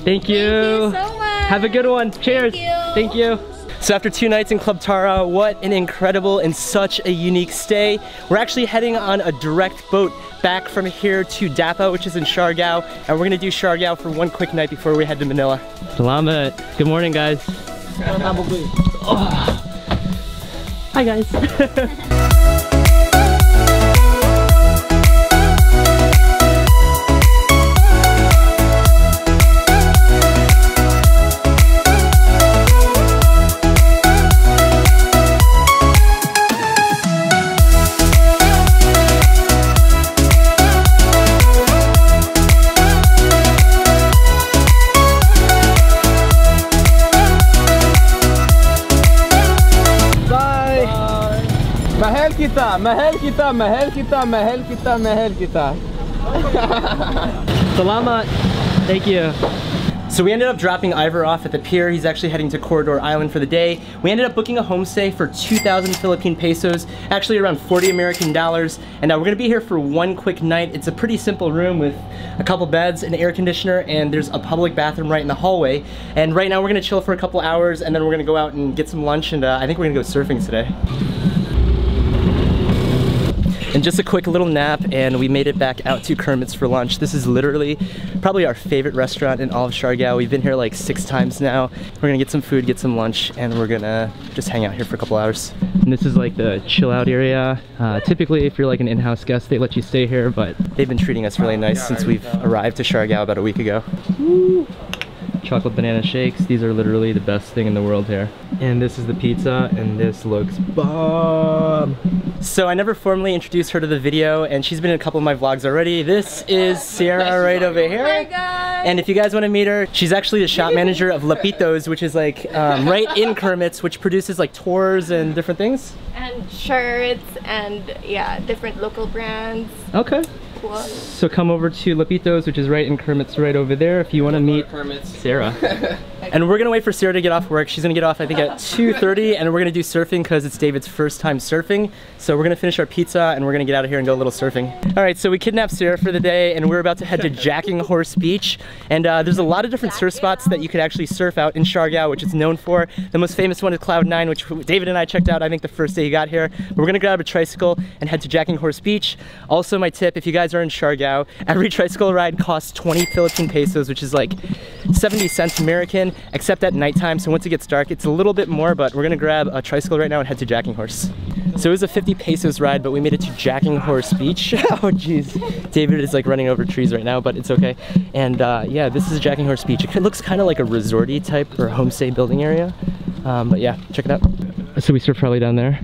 Thank you. Thank you so much. Have a good one. Cheers. Thank you. So after 2 nights in Club Tara, what an incredible and such a unique stay. We're actually heading on a direct boat back from here to Dapa, which is in Siargao, and we're gonna do Siargao for one quick night before we head to Manila. Salamat. Good morning, guys. Oh. Hi, guys. Mahal kita. Salamat. Thank you. So we ended up dropping Ivor off at the pier. He's actually heading to Corridor Island for the day. We ended up booking a homestay for 2,000 Philippine pesos, actually around 40 American dollars. And we're gonna be here for one quick night. It's a pretty simple room with a couple beds, an air conditioner, and there's a public bathroom right in the hallway. And right now we're gonna chill for a couple hours, and then we're gonna go out and get some lunch, and I think we're gonna go surfing today. And just a quick little nap, and we made it back out to Kermits for lunch. This is literally probably our favorite restaurant in all of Siargao. We've been here like 6 times now. We're gonna get some food, get some lunch, and we're gonna just hang out here for a couple hours. And this is like the chill out area. Typically, if you're like an in-house guest, they let you stay here, but they've been treating us really nice since we've arrived to Siargao about a week ago. Woo. Chocolate banana shakes. These are literally the best thing in the world here. And this is the pizza, and this looks bomb. So I never formally introduced her to the video, and she's been in a couple of my vlogs already. This is Sierra right over here. Hi guys. And if you guys want to meet her, she's actually the shop manager of Lapitos, which is like right in Kermits, which produces like tours and different things. And shirts and yeah, different local brands. Okay. Cool. So come over to Lapitos, which is right in Kermits right over there if you want to meet Sarah. And we're gonna wait for Sarah to get off work. She's gonna get off I think at 2:30, and we're gonna do surfing because it's David's first time surfing. So we're gonna finish our pizza and we're gonna get out of here and go a little surfing. All right, so we kidnapped Sarah for the day, and we're about to head to Jacking Horse Beach. And there's a lot of different surf spots that you could actually surf out in Siargao, which it's known for. The most famous one is Cloud 9, which David and I checked out I think the first day he got here. But we're gonna grab a tricycle and head to Jacking Horse Beach. Also, my tip, if you guys are in Siargao, every tricycle ride costs 20 Philippine pesos, which is like 70 cents American, except at nighttime. So once it gets dark, it's a little bit more, but we're gonna grab a tricycle right now and head to Jacking Horse. So it was a 50 pesos ride, but we made it to Jacking Horse Beach. Oh geez, David is like running over trees right now, but it's okay. And yeah, this is Jacking Horse Beach. It looks kind of like a resorty type or homestay building area. But yeah, check it out. So we surf probably down there?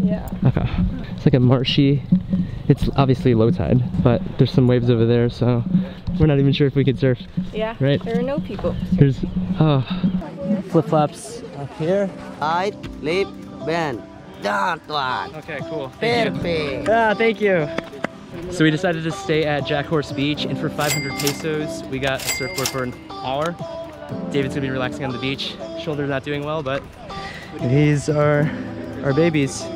Yeah. Okay. It's like a marshy. It's obviously low tide, but there's some waves over there, so we're not even sure if we could surf. Yeah, right? There are no people. There's, oh, flip-flops up here. Right, left, bend. That one. Okay, cool. Thank Perfect. you. Ah, thank you. So we decided to stay at Jack Horse Beach, and for 500 pesos, we got a surfboard for an hour. David's gonna be relaxing on the beach. Shoulder's not doing well, but these are our babies.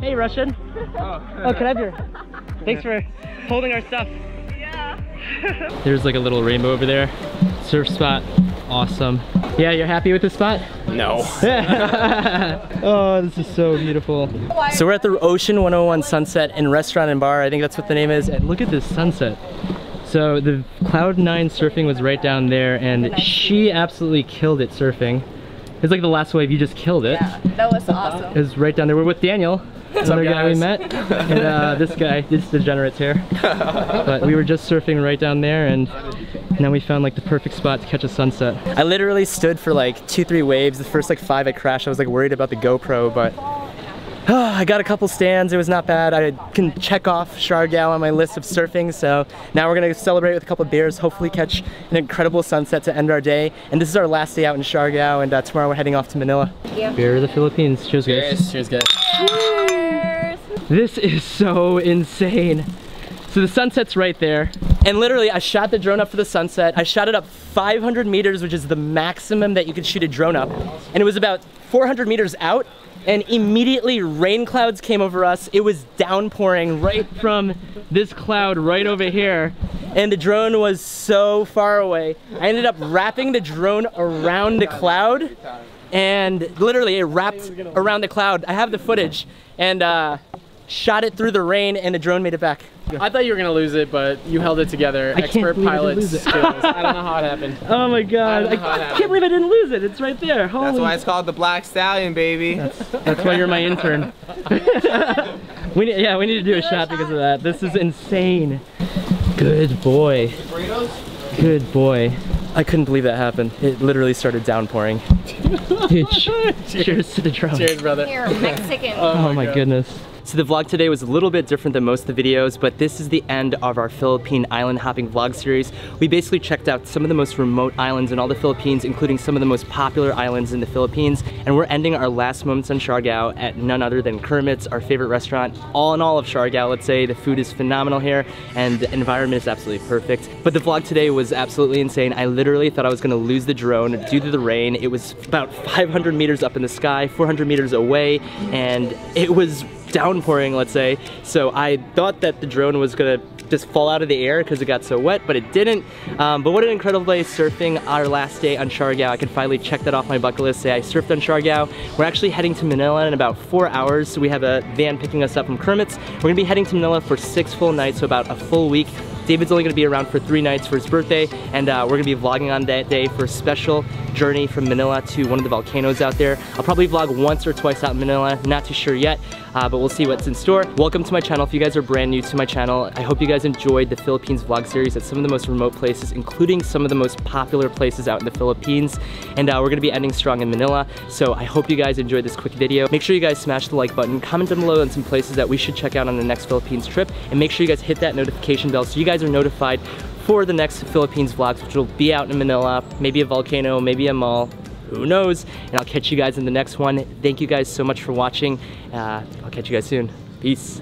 Hey, Russian. Oh, can I have your... Thanks for holding our stuff. Yeah. There's like a little rainbow over there. Surf spot awesome. Yeah, you're happy with this spot? No. Oh, this is so beautiful. So we're at the Ocean 101 Sunset and Restaurant and Bar. I think that's what the name is. And look at this sunset. So the Cloud9 surfing was right down there, and she absolutely killed it surfing. It's like the last wave, you just killed it. Yeah, that was awesome. It was right down there. We're with Daniel, another guy we met, and this guy, this degenerate's here. But we were just surfing right down there, and now we found like the perfect spot to catch a sunset. I literally stood for like 2-3 waves. The first like 5 I crashed. I was like worried about the GoPro, but I got a couple stands. It was not bad. I can check off Siargao on my list of surfing. So now we're gonna celebrate with a couple of beers, hopefully catch an incredible sunset to end our day. And this is our last day out in Siargao, and tomorrow we're heading off to Manila. Yeah. Beer of the Philippines. Cheers, guys. Cheers, guys. Cheers. This is so insane. So the sunset's right there. And literally, I shot the drone up for the sunset. I shot it up 500 meters, which is the maximum that you could shoot a drone up. And it was about 400 meters out. And immediately rain clouds came over us. It was downpouring right from this cloud right over here. And the drone was so far away. I ended up wrapping the drone around the cloud, and literally it wrapped around the cloud. I have the footage, and shot it through the rain, and the drone made it back. I thought you were gonna lose it, but you held it together. Expert pilot skills. I don't know how it happened. Oh my god! I can't believe I didn't lose it. It's right there. Holy. That's why it's called the Black Stallion, baby. That's why you're my intern. we need to do a shot because of that. This is insane. Good boy. Good boy. I couldn't believe that happened. It literally started downpouring. Dude, cheers to the drone. Cheers, brother. Here, Mexican. Oh my goodness. So the vlog today was a little bit different than most of the videos, but this is the end of our Philippine island hopping vlog series. We basically checked out some of the most remote islands in all the Philippines, including some of the most popular islands in the Philippines. And we're ending our last moments on Siargao at none other than Kermits, our favorite restaurant. All in all of Siargao, let's say. The food is phenomenal here, and the environment is absolutely perfect. But the vlog today was absolutely insane. I literally thought I was gonna lose the drone due to the rain. It was about 500 meters up in the sky, 400 meters away, and it was downpouring, let's say. So I thought that the drone was gonna just fall out of the air because it got so wet, but it didn't. But what an incredible day surfing our last day on Siargao. I can finally check that off my bucket list, say I surfed on Siargao. We're actually heading to Manila in about 4 hours. So we have a van picking us up from Kermits. We're gonna be heading to Manila for 6 full nights, so about a full week. David's only gonna be around for 3 nights for his birthday, and we're gonna be vlogging on that day for a special journey from Manila to one of the volcanoes out there. I'll probably vlog once or twice out in Manila, not too sure yet, but we'll see what's in store. Welcome to my channel. If you guys are brand new to my channel, I hope you guys enjoyed the Philippines vlog series at some of the most remote places, including some of the most popular places out in the Philippines. And we're gonna be ending strong in Manila, so I hope you guys enjoyed this quick video. Make sure you guys smash the like button, comment down below on some places that we should check out on the next Philippines trip, and make sure you guys hit that notification bell so you guys are notified for the next Philippines vlogs, which will be out in Manila, maybe a volcano, maybe a mall, who knows. And I'll catch you guys in the next one. Thank you guys so much for watching. I'll catch you guys soon. Peace.